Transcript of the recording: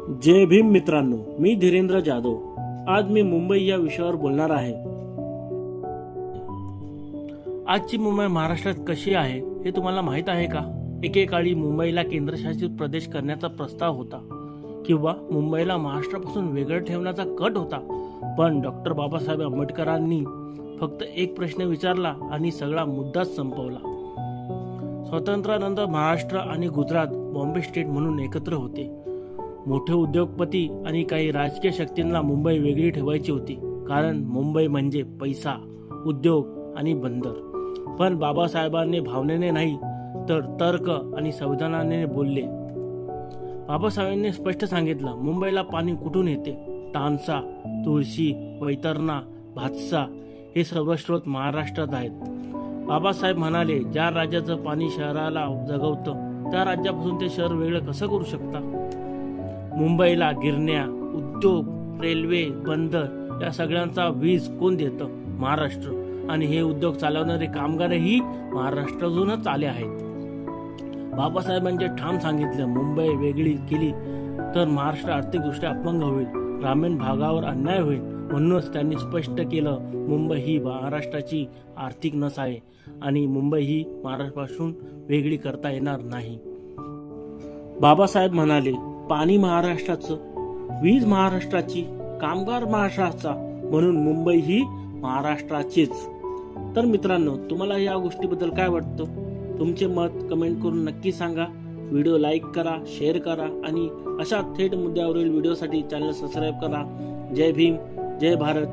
जय भीम मित्रांनो, मी धीरेंद्र जाधव। आज मी मुंबई या विषयावर बोलणार आहे। आजची मुंबई महाराष्ट्रात कशी आहे हे तुम्हाला माहित आहे का? एकेकाळी मुंबईला केंद्रशासित प्रदेश करण्याचा प्रस्ताव होता किंवा मुंबईला महाराष्ट्रापासून वेगळं ठेवण्याचा कट होता, पण डॉक्टर बाबासाहेब आंबेडकरांनी फक्त एक प्रश्न विचारला आणि सगळा मुद्दाच संपवला। स्वातंत्र्यानंतर महाराष्ट्र आणि गुजरात बॉम्बे स्टेट म्हणून एकत्र होते। मोठे उद्योगपती आणि काही राजकीय शक्तींना मुंबई वेगळी ठेवायची होती, कारण मुंबई म्हणजे पैसा, उद्योग आणि बंदर। पण बाबासाहेबांनी भावनेने नाही तर तर्क आणि संविधानाने बोलले। बाबासाहेबांनी स्पष्ट सांगितलं, मुंबईला पाणी कुठून येते? तानसा, तुळशी, वैतरणा, भातसा हे सर्व स्रोत महाराष्ट्रात आहेत। बाबासाहेब म्हणाले, ज्या राज्याचं पाणी शहराला जगवतं त्या राज्यापासून ते शहर वेगळं कसं करू शकता? मुंबईला गिरण्या, उद्योग, रेल्वे, बंदर या सगळ्यांचा वीज कोण देतं? महाराष्ट्र। आणि हे उद्योग चालवणारे कामगारही महाराष्ट्रातूनच आले आहेत। बाबासाहेबांचे ठाम सांगितलं, मुंबई वेगळी केली तर महाराष्ट्र आर्थिकदृष्ट्या अपंग होईल, ग्रामीण भागावर अन्याय होईल। म्हणूनच त्यांनी स्पष्ट केलं, मुंबई ही महाराष्ट्राची आर्थिक नस आहे आणि मुंबई ही महाराष्ट्रापासून वेगळी करता येणार नाही। बाबासाहेब म्हणाले, पाणी महाराष्ट्राचं, वीज महाराष्ट्राची, कामगार महाराष्ट्राचा, म्हणून मुंबई ही महाराष्ट्राचीच। तर मित्रांनो, तुम्हाला या गोष्टीबद्दल काय वाटतं? तुमचे मत कमेंट करून नक्की सांगा। व्हिडिओ लाईक करा, शेअर करा आणि अशा थेट मुद्द्यावरील व्हिडिओसाठी चॅनल सबस्क्राईब करा। जय भीम, जय भारत।